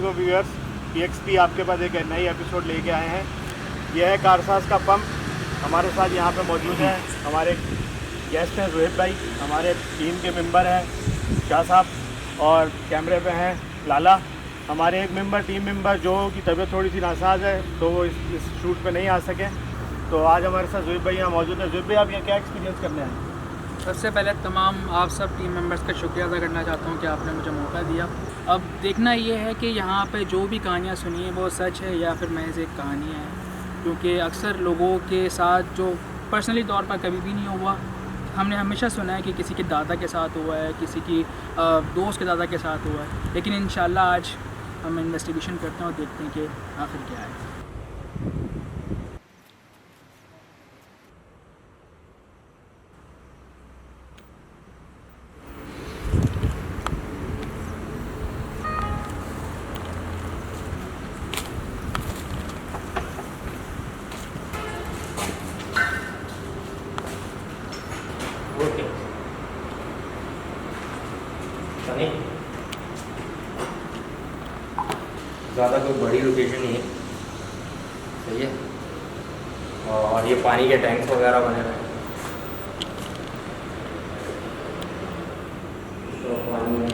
को viewers, PXP आपके पास एक नई एपिसोड लेके आए हैं। यह है कारसाज का पंप। हमारे साथ यहाँ पे मौजूद हैं हमारे गेस्ट हैं जोहेब भाई, हमारे टीम के मेंबर हैं शाह साहब, और कैमरे पे हैं लाला, हमारे एक टीम मेंबर जो की तबीयत थोड़ी सी नासाज है तो वो इस शूट पे नहीं आ सके। तो आज हमारे साथ जोहेब भाई यहाँ मौजूद है। जोहेब भाई, आप यहाँ क्या एक्सपीरियंस करने हैं? सबसे पहले तमाम आप सब टीम मेंबर्स का शुक्रिया अदा करना चाहता हूँ कि आपने मुझे मौका दिया। अब देखना ये है कि यहाँ पे जो भी कहानियाँ सुनी हैं वो सच है या फिर महज एक कहानी है, क्योंकि अक्सर लोगों के साथ जो पर्सनली तौर पर कभी भी नहीं हुआ। हमने हमेशा सुना है कि किसी के दादा के साथ हुआ है, किसी की दोस्त के दादा के साथ हुआ है, लेकिन इंशाल्लाह आज हम इन्वेस्टिगेशन करते हैं और देखते हैं कि आखिर क्या है। ओके सनी, ज़्यादा कोई बड़ी लोकेशन नहीं है, सही है। और ये पानी के टैंक्स वगैरह बने हुए हैं, तो पानी है,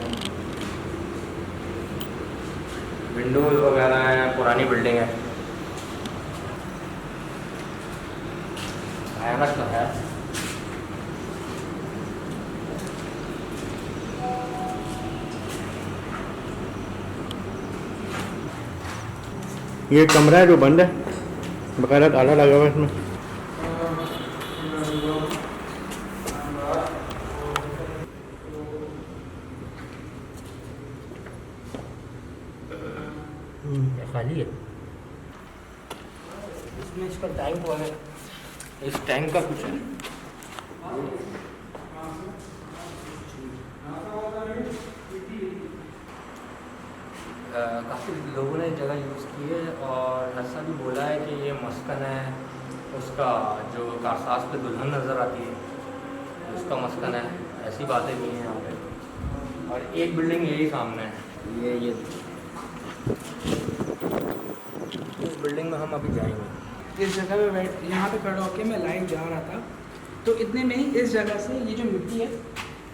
विंडोज़ वगैरह हैं, पुरानी बिल्डिंग है, भयानक तो है। ये कमरा है जो बंद है, बकायदा ताला लगा हुआ है इसमें। खाली है इसमें, इसका टैंक वगैरह, इस टैंक का कुछ है। काफ़ी लोगों ने जगह यूज़ की है और ऐसा भी बोला है कि ये मस्कन है उसका, जो कारसाज पे दुल्हन नज़र आती है उसका मस्कन है, ऐसी बातें भी हैं यहाँ पे। और एक बिल्डिंग यही सामने है, ये इस बिल्डिंग में हम अभी जाएंगे। इस जगह पे यहाँ पे खड़ा होकर मैं लाइव जा रहा था, तो इतने में ही इस जगह से ये जो मिट्टी है,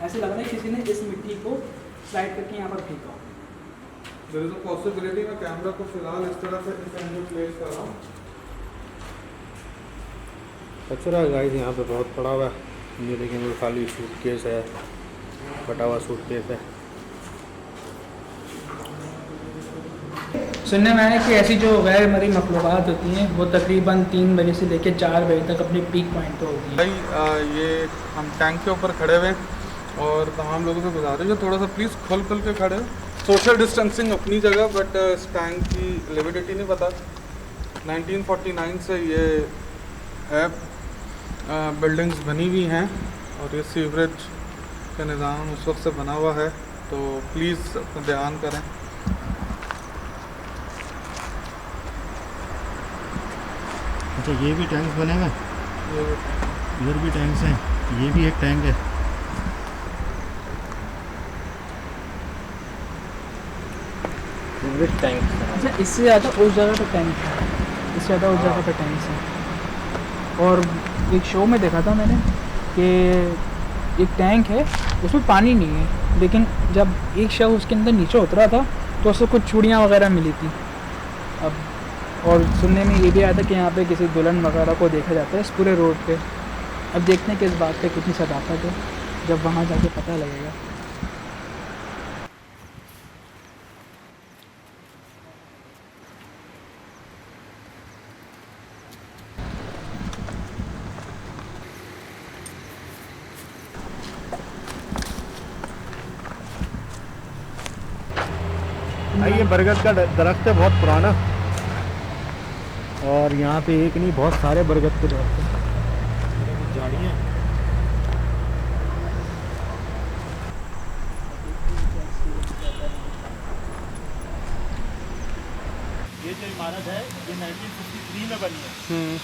ऐसे लग रहा है किसी ने इस मिट्टी को स्लाइड करके यहाँ पर फेंका। देयर इज अ पॉसिबिलिटी मैं कैमरा को फिलहाल इस तरह से इस एंगल प्लेस कर रहा हूँ। कचरा गाइस यहाँ पे बहुत पड़ा हुआ है। ये देखेंगे खाली सूटकेस है, फटा हुआ सूटकेस है। सुनने में आया कि ऐसी जो गैर मरी मखलूक़ात होती हैं वो तकरीबन 3 बजे से लेकर 4 बजे तक अपने पीक पॉइंट पे होती हैं। भाई ये हम टैंक के ऊपर खड़े हुए और तमाम लोगों से गुजारिश है थोड़ा सा प्लीज़ खुल के खड़े हो। सोशल डिस्टेंसिंग अपनी जगह, बट इस टैंक की लिविडिटी नहीं पता। 1949 से ये है, बिल्डिंग्स बनी हुई हैं और ये सीवरेज का निज़ाम उस वक्त से बना हुआ है, तो प्लीज़ अपना ध्यान करें। अच्छा, ये भी टैंक्स बने हुए हैं, इधर भी टैंक्स हैं, ये भी एक टैंक है। टैंक अच्छा, इससे ज़्यादा उस जगह पे टैंक है, इससे ज़्यादा उस जगह पे टैंक्स हैं। और एक शो में देखा था मैंने कि एक टैंक है उसमें पानी नहीं है, लेकिन जब एक शख्स उसके अंदर नीचे उतरा था तो उससे कुछ चूड़ियाँ वगैरह मिली थी। अब और सुनने में ये भी आया था कि यहाँ पे किसी दुल्हन वगैरह को देखा जाता है इस पूरे रोड पे। अब देखते हैं कि इस बात पे कितनी सदाकत है, जब वहाँ जाके पता लगेगा। ये बरगद का दरख्त है, बहुत पुराना, और यहाँ पे एक नहीं बहुत सारे बरगद के दरख्त हैं, झाड़ियाँ। ये जो इमारत है ये 1953 में बनी है,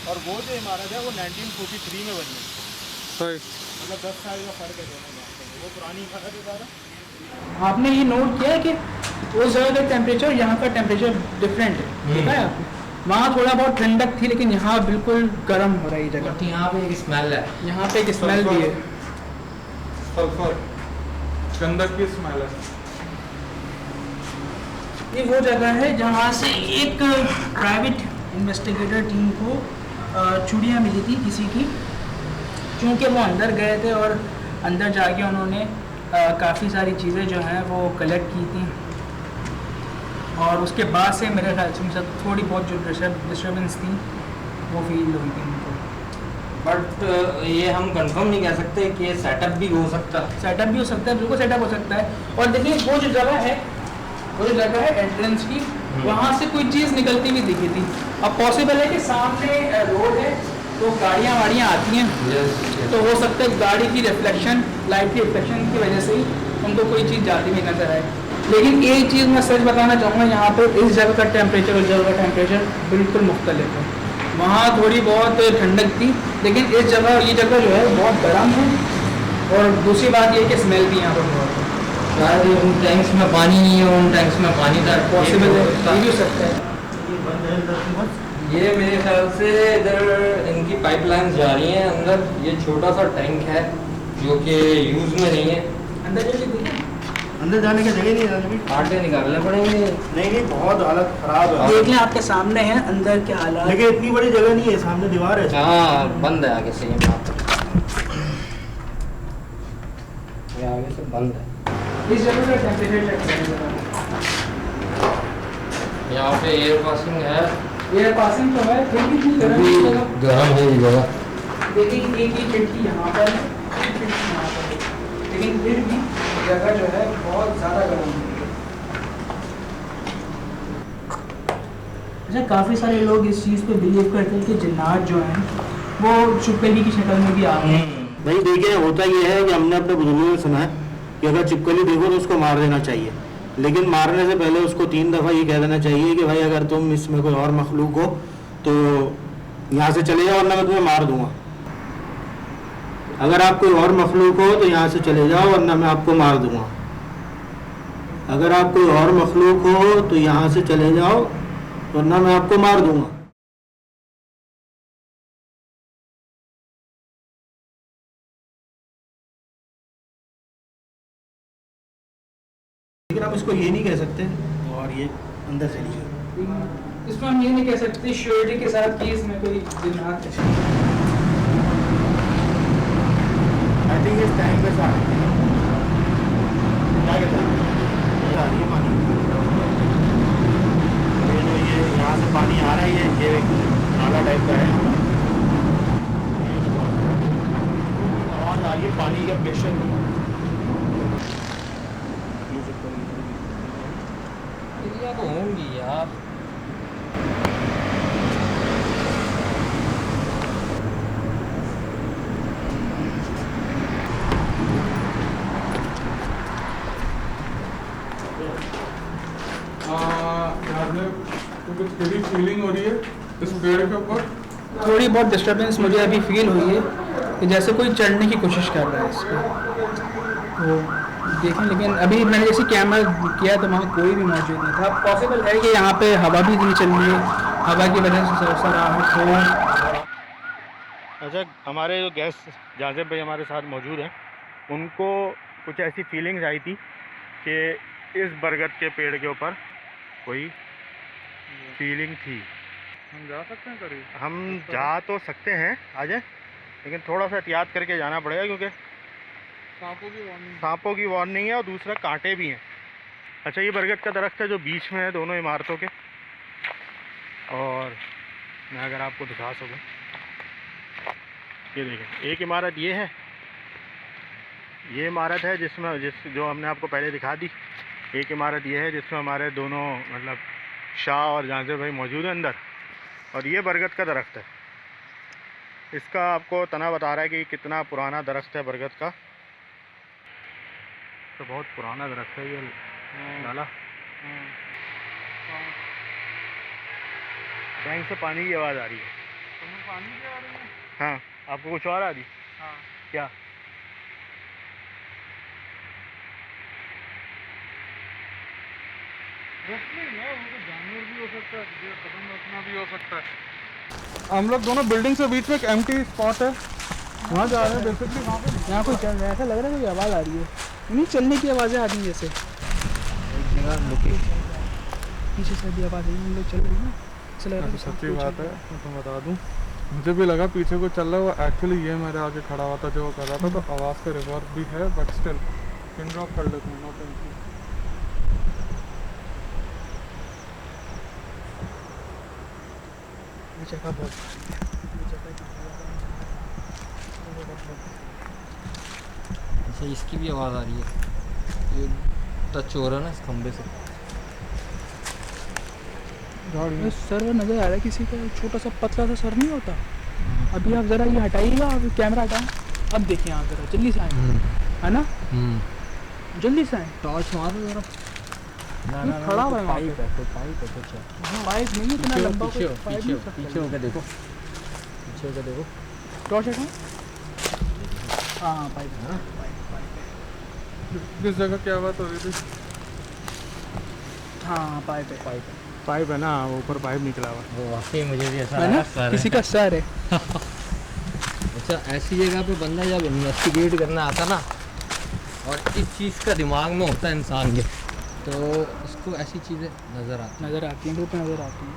और वो जो इमारत है वो 1943 में बनी है। सही, मतलब 10 साल का फ़र्क है दोनों में। वो पुरानी इमारत है सारा। आपने ये नोट किया है कि उस जगह का टेम्परेचर यहाँ का टेम्परेचर डिफरेंट है, ठीक है आपने? वहाँ थोड़ा बहुत ठंडक थी, लेकिन यहाँ बिल्कुल गर्म हो रहा है ये जगह। तो यहाँ पे एक स्मेल है, यहाँ पे एक स्मेल भी है। सल्फर गंधक की स्मेल है। ये वो जगह है जहाँ से एक प्राइवेट इन्वेस्टिगेटर टीम को चूड़ियाँ मिली थी किसी की, क्योंकि वो अंदर गए थे और अंदर जाके उन्होंने काफ़ी सारी चीज़ें जो हैं वो कलेक्ट की थी, और उसके बाद से मेरे ख्याल से उनसे थोड़ी बहुत जो डिस्टर्बेंस थी वो फील हुई थी उनको। बट ये हम कंफर्म नहीं कह सकते कि सेटअप भी हो सकता है। सेटअप भी हो सकता है, बिल्कुल सेटअप हो सकता है। और देखिए वो जो जगह है, वो जो जगह है एंट्रेंस की, वहाँ से कोई चीज़ निकलती हुई दिखी थी। अब पॉसिबल है कि सामने रोड है तो गाड़ियाँ वाड़ियाँ आती हैं, तो हो सकता है गाड़ी की रिफ्लेक्शन, लाइट की रिफ्लेक्शन की वजह से ही उनको कोई चीज़ जाती हुई नजर आए। लेकिन एक चीज़ मैं सच बताना चाहूँगा, यहाँ पर इस जगह का टेम्परेचर उस जगह का टेम्परेचर बिल्कुल मुख्तलिफ है। वहाँ थोड़ी बहुत ठंडक थी, लेकिन इस जगह, ये जगह जो है बहुत गर्म है। और दूसरी बात ये कि स्मेल भी यहाँ पर बहुत है। शायद उन टैंक्स में पानी नहीं है, उन टैंक्स में पानी था, पॉसिबल है, ये भी हो सकता है। ये मेरे ख्याल से इधर इनकी पाइपलाइंस जा रही हैं अंदर। ये छोटा सा टैंक है जो कि यूज़ में नहीं है। अंदर चलिए देखिए। अंदर जाने की जगह नहीं है अभी। आटे निकालने पड़ेंगे। नहीं, बहुत हालत खराब है। देख लें, आपके सामने है अंदर के हालात। लेकिन इतनी बड़ी जगह नहीं है, सामने दीवार है। हाँ, बंद है आगे से, ये आगे से बंद है। इस जगह का टेम्परेचर चेक करें। यहाँ पे एयर पासिंग है, एयर पासिंग तो है, फिर भी इतनी गर्म है जगह। गर्म है ये जगह। देखिए एक ही खिड़की यहाँ पर है, एक खिड़की यहाँ पर है, लेकिन फिर भी जगह जो है बहुत ज़्यादा गर्म है। अच्छा, काफ़ी सारे लोग इस चीज़ पे बिलीव करते हैं कि जिन्नात जो हैं वो चुपकली की शक्ल में भी आते हैं। भाई देखिए, होता ये है कि हमने अपने बुजुर्गों से सुना है कि अगर चिपकली देखो तो उसको मार देना चाहिए, लेकिन मारने से पहले उसको 3 दफ़ा ये कह देना चाहिए कि भाई अगर तुम इसमें कोई और मखलूक हो तो यहाँ से चले जाओ, वरना मैं तुम्हें मार दूंगा। अगर आप कोई और मखलूक हो तो यहाँ से चले जाओ, वरना मैं आपको मार दूंगा। अगर आप कोई और मखलूक हो तो यहाँ से चले जाओ, वरना मैं आपको मार दूंगा। लेकिन आप इसको ये नहीं कह सकते और ये अंदर से लीजिए। इसमें हम ये नहीं कह सकते श्योरिटी के साथ कि इसमें कोई जिन्नात है। आई थिंक इस टाइम पे क्या कहते हैं, ये आ रही है पानी। ये जो ये यहाँ से पानी आ रहा है, ये नाला टाइप का है। आवाज़ आ रही है पानी का, प्रेशर। एरिया तो होंगी यार। कुछ थोड़ी फीलिंग हो रही है इस पेड़ के ऊपर। थोड़ी बहुत डिस्टर्बेंस मुझे अभी फील हुई है कि जैसे कोई चढ़ने की कोशिश कर रहा है इस पर, तो देखें। लेकिन अभी मैंने जैसे कैमरा किया तो वहाँ कोई भी मौजूद नहीं था। पॉसिबल है कि यहाँ पे हवा भी नहीं चल रही है, हवा की वजह से सरसराहट हो। अच्छा, हमारे जो गेस्ट जाज़िब भाई हमारे साथ मौजूद हैं, उनको कुछ ऐसी फीलिंग्स आई थी कि इस बरगद के पेड़ के ऊपर कोई फीलिंग थी। हम जा सकते हैं करीब? हम जा तो सकते हैं, आ जाए, लेकिन थोड़ा सा एहतियात करके जाना पड़ेगा, क्योंकि सांपों की वार्निंग है और दूसरा कांटे भी हैं। अच्छा, ये बरगद का दरख्त है जो बीच में है दोनों इमारतों के, और मैं अगर आपको दिखा सकूं, ये देखें, एक इमारत ये है, ये इमारत है जो हमने आपको पहले दिखा दी। एक इमारत ये है जिसमें हमारे दोनों मतलब शाह और जाज़िब भाई मौजूद हैं अंदर, और ये बरगद का दरख्त है। इसका आपको तना बता रहा है कि कितना पुराना दरख्त है बरगद का। तो बहुत पुराना दरख्त है ये नाला। टैंक से पानी की आवाज़ आ रही है। पानी की आ रही है? हाँ, आपको कुछ और आ रही? हाँ। क्या? रेस्टलिंग है, वो तो जानवर भी हो सकता है, ये कदम रखना भी हो सकता है। हम लोग दोनों बिल्डिंग से बीच में एक एम्प्टी स्पॉट है, वहाँ जा रहे हैं बेसिकली। वहाँ पे यहाँ कोई चल रहा है, ऐसा लग रहा है कोई आवाज़ आ रही है, नहीं चलने की आवाज़ें आ रही हैं जैसे एक जगह रुके। पीछे से भी आवाज़ आई, हम लोग चल रहे हैं ना, ऐसा लग रहा है कि सच्ची कोई बात चल है, रहा मैं तो बता दूँ, मुझे भी लगा पीछे को चल रहा है, वो एक्चुअली ये मेरे आगे खड़ा हुआ था जो वो कर रहा था, तो आवाज़ का रिकॉर्ड भी है, बट स्टिल पिन ड्रॉप कर लेते हैं, नो टेंशन। ये जगह बहुत भारी है, ये जगह काफ़ी ज़्यादा अच्छा, इसकी भी आवाज़ आ रही है, ये टच हो रहा है ना इस खंबे से। ये सर नज़र आ रहा है किसी का, छोटा सा पतला सा सर नहीं होता। अभी आप ज़रा ये हटाइएगा, आप कैमरा हटाएं, अब देखिए आप ज़रा जल्दी से आए, है ना, जल्दी से आए। टॉर्च मारो जरा। ये खड़ा हुआ है वहाँ पे। पाइप है कुछ है। पाइप नहीं है इतना लंबा, पीछे कोई पाइप नहीं सकता। पीछे होकर देखो, पीछे होकर देखो। टॉर्च हटाएं। हाँ पाइप है ना, किस जगह क्या बात हो रही थी? हाँ पाइप है, पाइप है ना, ऊपर पाइप निकला हुआ। वो वाकई मुझे भी ऐसा है लगा ना, सर किसी का सर है। अच्छा, ऐसी जगह पे बंदा जब इन्वेस्टिगेट करना आता ना, और इस चीज़ का दिमाग में होता है इंसान के, तो उसको ऐसी चीज़ें नज़र आती नज़र आती हैं, ग्रुप में नज़र आती हैं।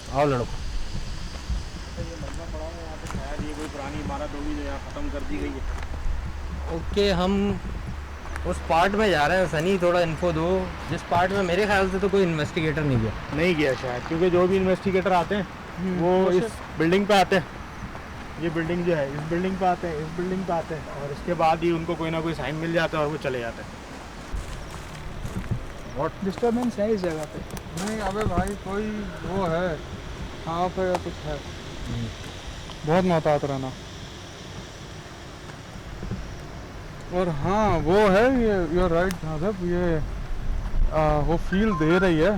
हैं। आओ लड़को। शायद ये कोई पुरानी इमारत होगी जो यहाँ ख़त्म कर दी गई है। ओके, हम उस पार्ट में जा रहे हैं। सनी थोड़ा इन्फो दो, जिस पार्ट में मेरे ख्याल से तो कोई इन्वेस्टिगेटर नहीं गया। नहीं गया शायद, क्योंकि जो भी इन्वेस्टिगेटर आते हैं वो इस बिल्डिंग पे आते हैं। ये बिल्डिंग जो है, इस बिल्डिंग पे आते हैं, इस बिल्डिंग पे आते हैं, और इसके बाद ही उनको कोई ना कोई साइन मिल जाता है और वो चले जाते हैं। और डिस्टर्बेंस है इस जगह पे। नहीं अबे भाई, कोई वो है हाँ पे या कुछ है, बहुत मोहतात रहना। और हाँ वो है, ये यूर राइट साहब, ये वो फील दे रही है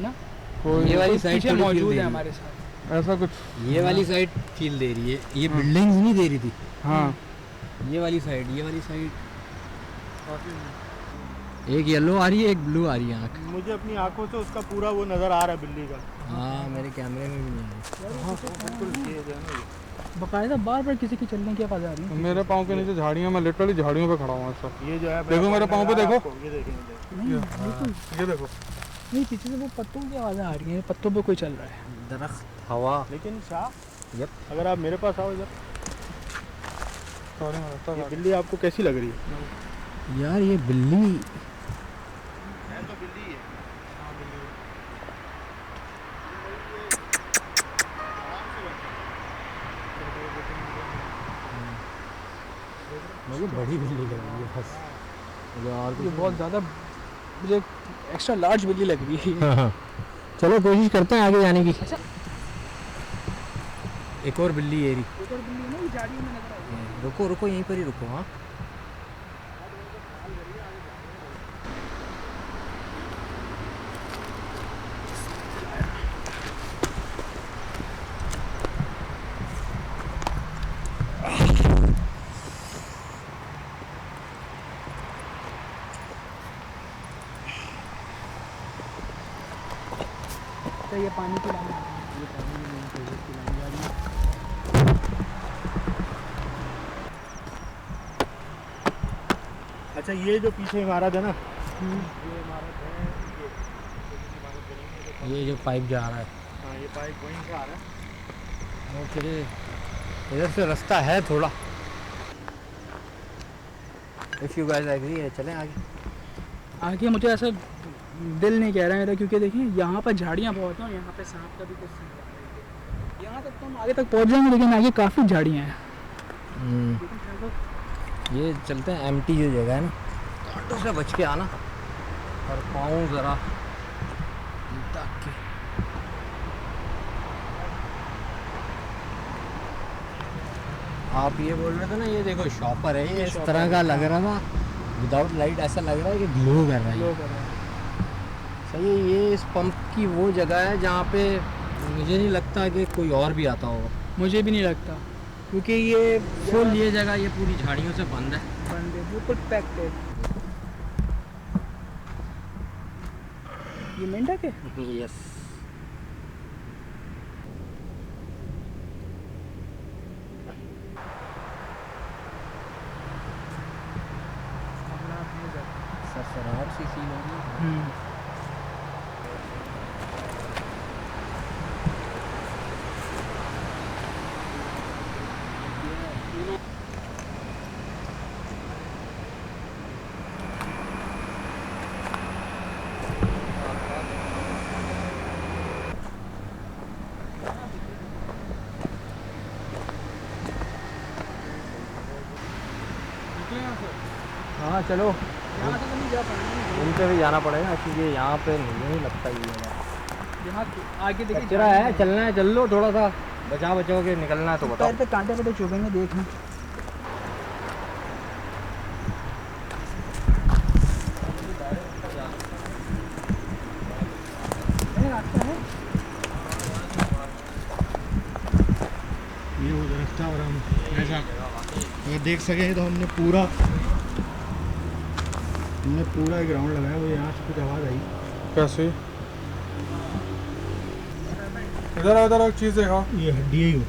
ना, कोई ये वाली कोई साइड पीछे थोड़ी feel मौजूद दे है रही हमारे साथ। ऐसा कुछ। ये वाली साइड फील दे रही है, ये बिल्डिंग्स नहीं दे रही थी। हाँ ये वाली साइड एक येलो आ रही है, एक ब्लू आ रही है आँख। मुझे अपनी आंखों से उसका पूरा वो नज़र आ रहा है बिल्ली का। हाँ, मेरे कैमरे में भी नहीं है। बिल्कुल तेज है ना ये। बाकायदा बार बार किसी की चलने की आवाज़ आ रही है। मेरे पाँव के नीचे झाड़ियाँ, मैं लिटरली झाड़ियों पे खड़ा हूँ ऐसा। ये जो है, देखो मेरे पाँव पे देखो। ये देखेंगे। नहीं बिल्कुल ये देखो, नहीं, पीछे से वो पत्तों की आवाज़ें आ रही हैं, पत्तों पे कोई चल रहा है। दरख्त, हवा। लेकिन शाह, यप। अगर आप मेरे पास आओ इधर, सॉरी मैं रास्ता ये काट- बिल्ली आपको कैसी लग रही है? यार ये बिल्ली है तो बिल्ली है। मुझे बड़ी बिल्ली लग रही है बस, मुझे और ये बहुत ज़्यादा मुझे एक्स्ट्रा लार्ज बिल्ली लग रही है। हाँ। चलो कोशिश करते हैं आगे जाने की। एक और बिल्ली ये रही। ऊपर बिल्ली है ना, ये झाड़ियों में नजर आ रही है। रुको रुको, यहीं पर ही रुको। हाँ, तो ये पानी की लाइन आ रही है। अच्छा, ये जो पीछे इमारत है ना, ये जो पाइप जा रहा है, हाँ ये पाइप वहीं से आ रहा है। वो फिर इधर से रास्ता है थोड़ा। इफ़ यू गाइस एग्री है, चलें आगे। आगे मुझे ऐसा दिल नहीं कह रहा है मेरा, क्योंकि देखिए यहाँ पर झाड़ियाँ बहुत हैं और यहाँ पे सांप का भी कुछ सीन लग रहा है। यहाँ तक तो हम आगे तक पहुँच जाएंगे, लेकिन आगे काफ़ी झाड़ियाँ हैं। लेकिन चलो, ये चलते हैं एम्प्टी जो जगह है ना, कांटों से बच के आना और पाँव ज़रा ढक के। आप ये बोल रहे थे ना, ये देखो शॉपर है, ये इस शॉपर तरह का है, लग रहा था। विदाउट लाइट ऐसा लग रहा है कि ग्लो कर रहा है। लोग हैं। सही है, ये इस पंप की वो जगह है जहाँ पे मुझे नहीं लगता कि कोई और भी आता होगा, मुझे भी नहीं लगता, क्योंकि ये फुल ये जगह ये पूरी झाड़ियों से बंद है। बंद है, बिल्कुल पैक्ड है। ये मेंढक है? यस। सरार सी सीन होगी। हाँ चलो, यहाँ से तो नहीं जा पाएंगे। उन पे भी जाना पड़ेगा क्योंकि यहाँ पे नहीं लगता ये यहाँ आगे देखिए कचरा है। चलना है चल लो, थोड़ा सा बचा बचाओ के निकलना है तो बताओ। पैर पे कांटे पे तो चुभेंगे, देखना। रास्ता है ये वो रास्ता, और हम ऐसा अगर देख सके तो हमने पूरा ग्राउंड लगाया। वो यहाँ से कुछ आवाज़ आई। कैसे? इधर एक चीज़ देखो, ये हड्डी है,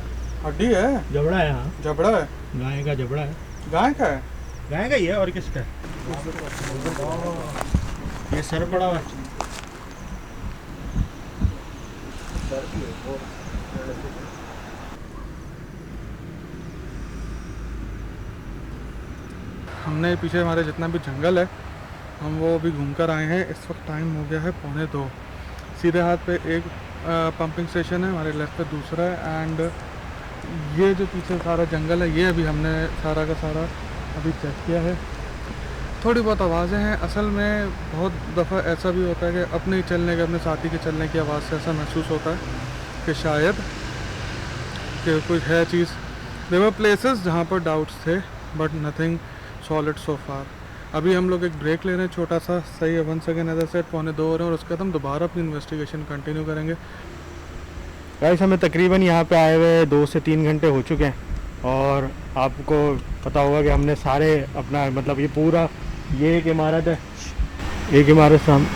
हड्डी है, जबड़ा है। हाँ, जबड़ा है, गाय का जबड़ा है। गाय का है, गाय का ही है, और किसका है? ये सर पड़ा हुआ है। हमने पीछे हमारे जितना भी जंगल है हम वो अभी घूम कर आए हैं। इस वक्त टाइम हो गया है 1:45। सीधे हाथ पे एक पंपिंग स्टेशन है, हमारे लेफ्ट पे दूसरा है। एंड ये जो पीछे सारा जंगल है ये अभी हमने सारा का सारा अभी चेक किया है। थोड़ी बहुत आवाज़ें हैं। असल में बहुत दफ़ा ऐसा भी होता है कि अपने ही चलने के, अपने साथी के चलने की आवाज़ से ऐसा महसूस होता है कि शायद कि कुछ है चीज़। देयर वर प्लेसेस जहाँ पर डाउट्स थे बट नथिंग सॉलिड सो फार। अभी हम लोग एक ब्रेक ले रहे हैं छोटा सा, सही है। 1 सेकेंड एज सेट 1:45 हो रहे हैं और उसके बाद हम दोबारा अपनी इन्वेस्टिगेशन कंटिन्यू करेंगे। गाइस हमें तकरीबन यहाँ पे आए हुए 2 से 3 घंटे हो चुके हैं, और आपको पता होगा कि हमने सारे अपना मतलब ये पूरा ये एक इमारत है, एक इमारत सामने,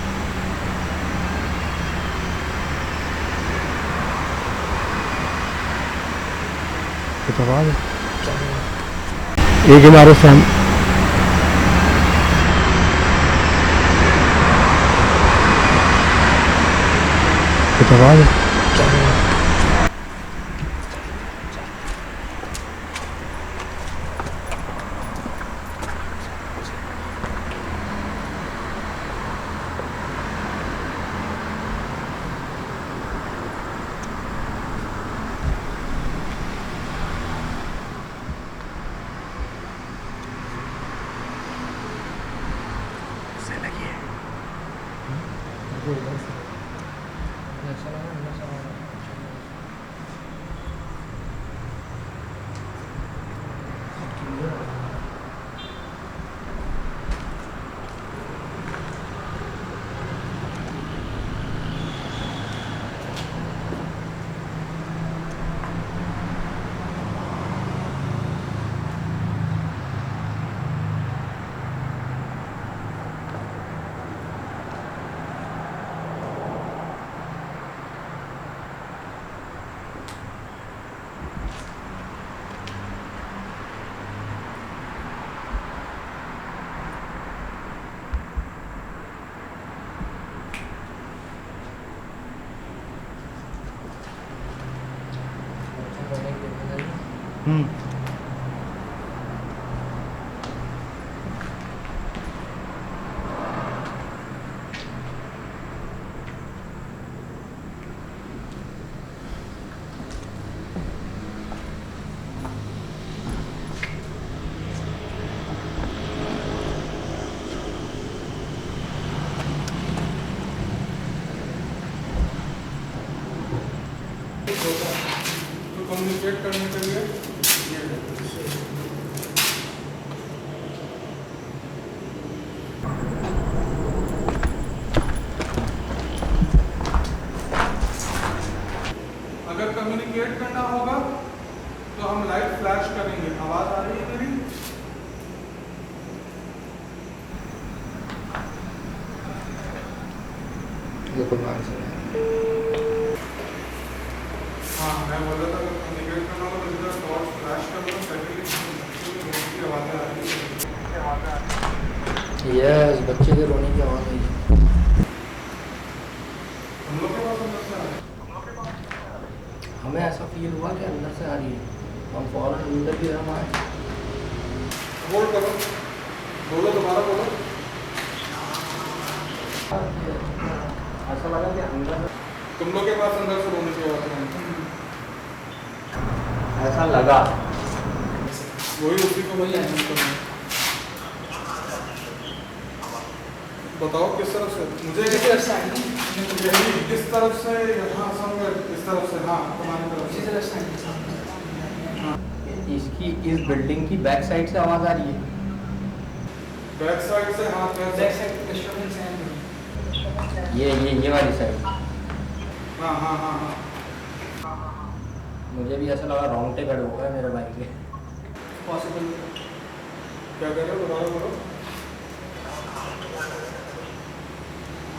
कुछ आवाज़ है, एक इमारत सामने, कुछ आवाज़ है। कम्युनिकेट करने के लिए अगर कम्युनिकेट करना होगा तो हम लाइट फ्लैश करेंगे। आवाज़ आ रही है मेरी? ये कोई मान से हाँ मैं बोल रहा था कि निगेट करना तो मुझे टॉर्च फ्लैश कर दो सेकंड की आवाज़ें आ रही है। यस, बच्चे के रोने की आवाज़ आई है। हम लोग के पास अंदर से आ रहा है। हमें ऐसा फील हुआ कि अंदर से आ रही है, हम फौरन अंदर की तरफ आए। होल्ड करो, बोलो दोबारा बोलो। ऐसा लगा कि अंदर तुम लोग के पास अंदर से रोने की आवाज़ आई। ऐसा लगा। वही उसी को वही बताओ किस तरफ से मुझे किस तरफ से यहाँ समझ इस तरफ से हाँ तुम्हारी तरफ से हाँ इसकी इस बिल्डिंग की बैक साइड से आवाज़ आ रही है। बैक साइड से हाँ बैक साइड ये वाली साइड। हाँ हाँ हाँ हाँ मुझे भी ऐसा लगा रोंगटे खड़े हो गए मेरे बाइक के। पॉसिबल। क्या कह रहे हो दोबारा बोलो।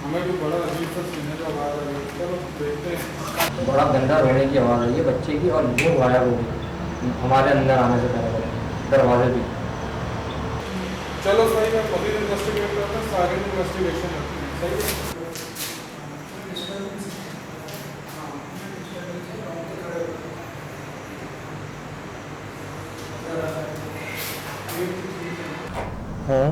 हमें भी बड़ा अजीब सा सुनने का आवाज़ आ रही है। चलो देखते हैं। बड़ा गंदा रोने की आवाज़ आई है बच्चे की, और यूँ गायब हो गई हमारे अंदर आने से पहले दरवाजे भी। चलो सही है, मजीद इन्वेस्टिगेट करते हैं, सारी इन्वेस्टिगेशन करते हैं। सही है। हाँ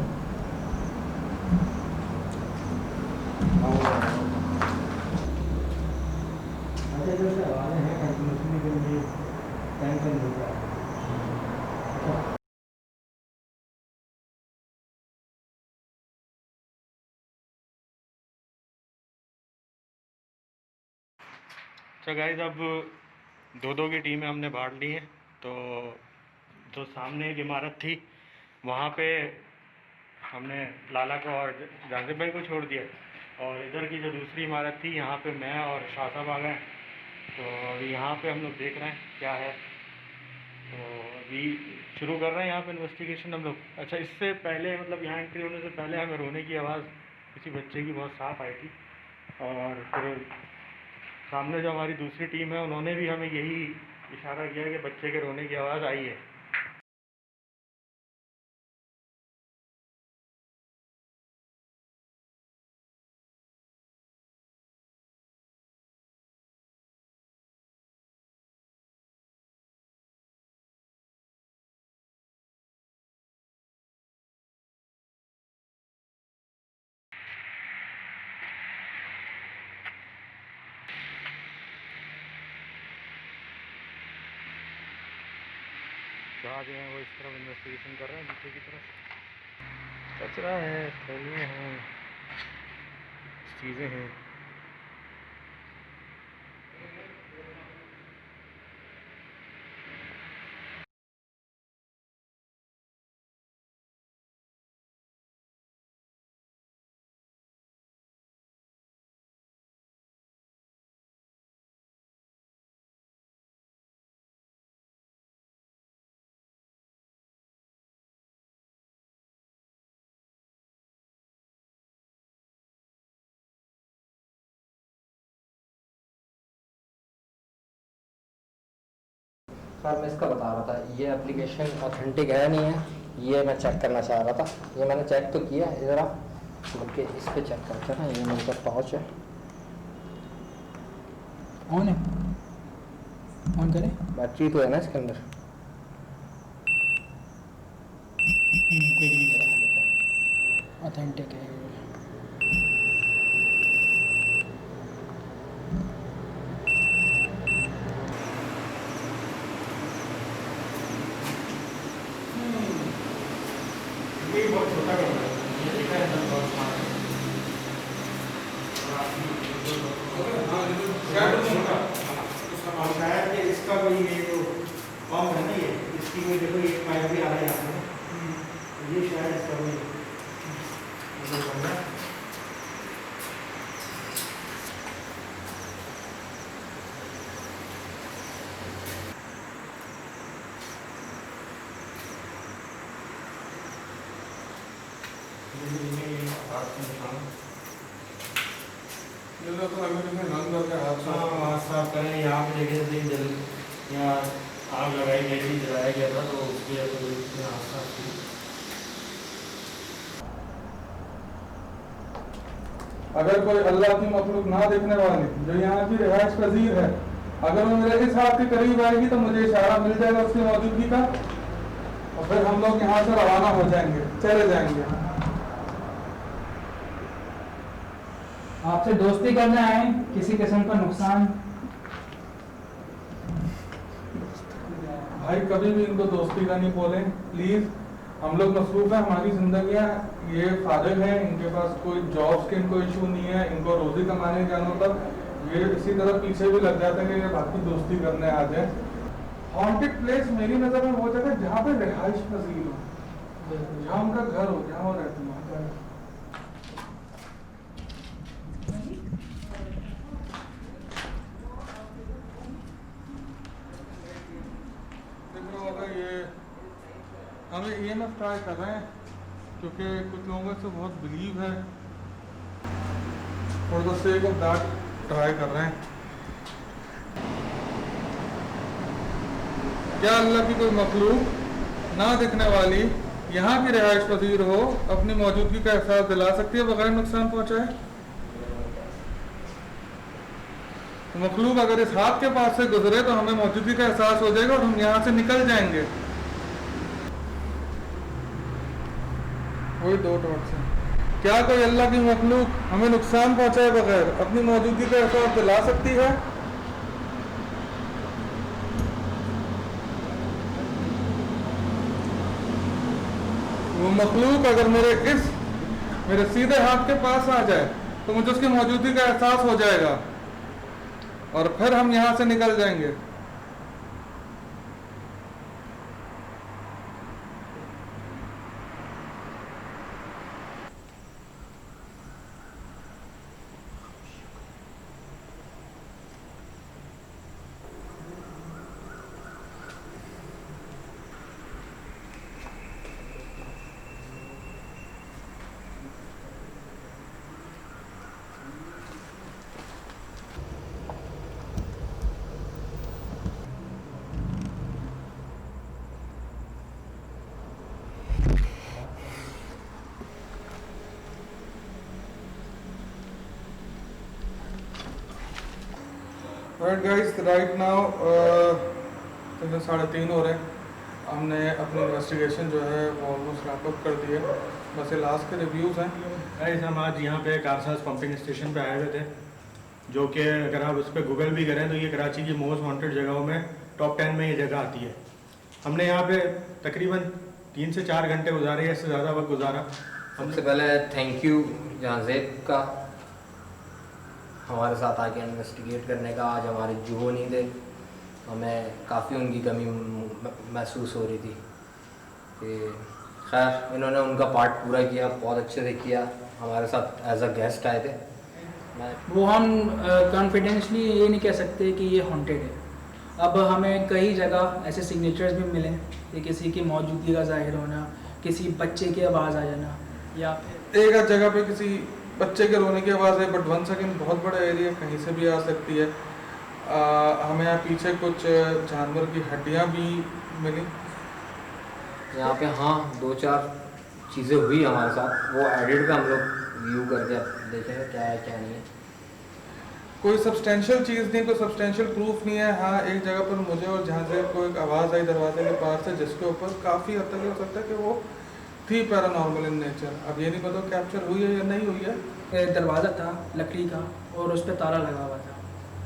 तो गाइस अब दो की टीमें हमने बांट ली हैं। तो जो सामने एक इमारत थी वहाँ पे हमने लाला को और जाजिब भाई को छोड़ दिया, और इधर की जो दूसरी इमारत थी यहाँ पे मैं और शाह साहब आ गए। तो अभी यहाँ पे हम लोग देख रहे हैं क्या है, तो अभी शुरू कर रहे हैं यहाँ पे इन्वेस्टिगेशन हम लोग। अच्छा, इससे पहले मतलब यहाँ एंट्री होने से पहले हमें रोने की आवाज़ किसी बच्चे की बहुत साफ़ आई थी, और फिर सामने जो हमारी दूसरी टीम है उन्होंने भी हमें यही इशारा किया कि बच्चे के रोने की आवाज़ आई है। जहाँ जो है वो इस तरफ इन्वेस्टिगेशन कर रहे हैं, नीचे की तरफ कचरा है, थैलियाँ हैं, चीज़ें हैं। सर मैं इसका बता रहा था, ये एप्लीकेशन ऑथेंटिक है नहीं है, ये मैं चेक करना चाह रहा था। ये मैंने चेक तो किया इधर आप, बल्कि इस पे चेक करते हैं ना। ये मेरे पास टॉर्च है। ऑन है, ऑन करें। बैटरी तो है ना इसके अंदर। ऑथेंटिक है। बहुत छोटा कमरा है, ये दिखा है सब बहुत स्मार्ट है। और शायद कि इसका कोई ये जो पंप है ना, ये इसकी कोई देखो एक पाइप भी आ रहा है यहाँ पे, ये शायद इसका कोई मतलब बन रहा है। ये लो तो अभी नल करके हाथ साफ हाँ हाथ साफ करें। यहाँ पे देखें जल यहाँ आग लगाई गई थी, जलाया गया था, तो उसकी वजह से इसने हाथ साफ की। अगर कोई अल्लाह की मखलूक ना देखने वाली जो यहाँ की रिहाइश पजीर है, अगर वो मेरे इस हाथ के करीब आएगी तो मुझे इशारा मिल जाएगा उसकी मौजूदगी का, और फिर हम लोग यहाँ से रवाना हो जाएंगे, चले जाएंगे। आपसे दोस्ती करने आए, किसी किस्म का नुकसान? भाई कभी भी इनको दोस्ती का नहीं बोले प्लीज। हम लोग मसरूफ है, हमारी जिंदगियां ये फारिग है, इनके पास कोई जॉब्स के इनको इशू नहीं है, इनको रोजी कमाने जाना होता, ये इसी तरह पीछे भी लग जाते हैं कि ये बाकी दोस्ती करने आ जाए। हॉन्टेड प्लेस मेरी नज़र में वो जगह जहाँ पे रिहाइश पजीर हो, जहाँ उनका घर हो, जहाँ वो रहते हैं। देख रहा होगा ये हम EMF ट्राई कर रहे हैं क्योंकि कुछ लोगों से बहुत बिलीव है, for the sake of that try कर रहे हैं। क्या अल्लाह की कोई मखलूक ना दिखने वाली यहाँ की रिहाइश पजीर हो अपनी मौजूदगी का एहसास दिला सकती है बगैर नुकसान पहुँचाए? तो मखलूक अगर इस हाथ के पास से गुजरे तो हमें मौजूदगी का एहसास हो जाएगा और हम यहाँ से निकल जाएंगे। वही 2 डॉट्स हैं। क्या कोई अल्लाह की मखलूक हमें नुकसान पहुंचाए बगैर अपनी मौजूदगी का एहसास दिला सकती है? वो मखलूक अगर मेरे सीधे हाथ के पास आ जाए तो मुझे उसकी मौजूदगी का एहसास हो जाएगा और फिर हम यहाँ से निकल जाएंगे। राइट गाइस, राइट नाउ 3:30 हो रहे हैं। हमने अपनी इन्वेस्टिगेशन जो है वो ऑलमोस्ट रैपअप कर दी है, बस ये लास्ट के रिव्यूज़ हैं। गाइस हम आज यहाँ पे कारसाज पंपिंग स्टेशन पे आए हुए थे, जो कि अगर आप उस पर गूगल भी करें तो ये कराची की मोस्ट वांटेड जगहों में टॉप 10 में ये जगह आती है। हमने यहाँ पे तकरीबन 3 से 4 घंटे गुजारे, इससे ज़्यादा वक्त गुजारा। सबसे पहले थैंक यू जहाज़ेब का हमारे साथ आके इन्वेस्टिगेट करने का। आज हमारे जुहो नहीं थे, हमें काफ़ी उनकी कमी महसूस हो रही थी कि खैर इन्होंने उनका पार्ट पूरा किया, बहुत अच्छे से किया, हमारे साथ एज अ गेस्ट आए थे। वो हम कॉन्फिडेंशली ये नहीं कह सकते कि ये हॉन्टेड है। अब हमें कई जगह ऐसे सिग्नेचर्स भी मिले कि किसी की मौजूदगी का जाहिर होना, किसी बच्चे की आवाज़ आ जाना, या एक आध जगह पे किसी बच्चे के रोने की आवाज़ है, बट 1 सेकेंड बहुत बड़ा एरिया कहीं से भी आ सकती है। हमें यहाँ पीछे कुछ जानवर की हड्डियाँ भी मिली। यहाँ पे हाँ 2-4 चीज़ें हुई हमारे साथ, वो एडिट का हम लोग व्यू करके देखेंगे क्या है क्या नहीं है। कोई सब्सटेंशियल चीज़ नहीं, कोई सब्सटेंशियल प्रूफ नहीं है। हाँ एक जगह पर मुझे और जहाँ से कोई आवाज़ आई दरवाजे के पास से, जिसके ऊपर काफ़ी हद तक हो सकता है कि वो थी पैरानॉर्मल इन नेचर। अब ये नहीं पता कैप्चर हुई है या नहीं हुई है। दरवाज़ा था लकड़ी का और उस पर ताला लगा हुआ था,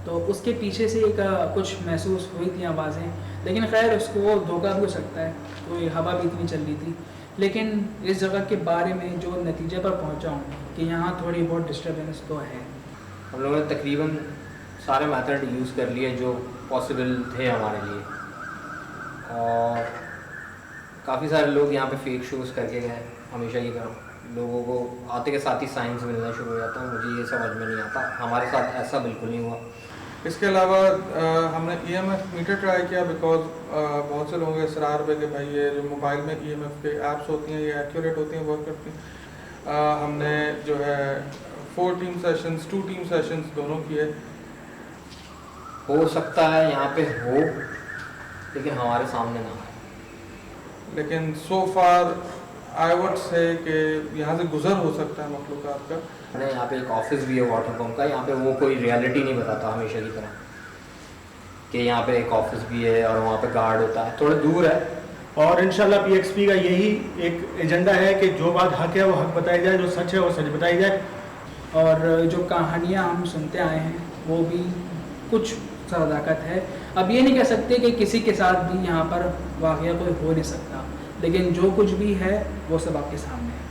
तो उसके पीछे से एक कुछ महसूस हुई थी आवाज़ें, लेकिन खैर उसको धोखा भी हो सकता है, कोई हवा भी इतनी चल रही थी। लेकिन इस जगह के बारे में जो नतीजे पर पहुंचा हूँ कि यहाँ थोड़ी बहुत डिस्टर्बेंस तो है। हम लोगों ने तकरीबन सारे मेथड यूज़ कर लिए जो पॉसिबल थे हमारे लिए, और काफ़ी सारे लोग यहाँ पे फेक शोज़ करके गए। हमेशा की तरह लोगों को आते के साथ ही साइंस मिलना शुरू हो जाता है, मुझे ये समझ में नहीं आता, हमारे साथ ऐसा बिल्कुल नहीं हुआ। इसके अलावा हमने EMF मीटर ट्राई किया, बिकॉज बहुत से लोगों के इसरार पे कि भाई ये जो मोबाइल में EMF के ऐप्स होती हैं ये एक्यूरेट होती हैं, वर्क करती हैं। हमने जो है 4 टीम सेशंस, 2 टीम सेशंस दोनों किए। हो सकता है यहाँ पे हो, लेकिन हमारे सामने ना आए। लेकिन सो फार आई वुड से कि यहाँ से गुजर हो सकता है मखलूक़ात का। मैंने यहाँ पे एक ऑफिस भी है वाटर पम्प का, यहाँ पे वो कोई रियलिटी नहीं बताता हमेशा की तरह कि यहाँ पे एक ऑफिस भी है और वहाँ पे गार्ड होता है, थोड़ा दूर है। और इंशाल्लाह PXP का यही एक एजेंडा है कि जो बात हक है वो हक बताई जाए, जो सच है वो सच बताई जाए। और जो कहानियाँ हम सुनते आए हैं वो भी कुछ सदाकत है। अब ये नहीं कह सकते कि किसी के साथ भी यहाँ पर वाक़या कोई हो नहीं सकता, लेकिन जो कुछ भी है वो सब आपके सामने है।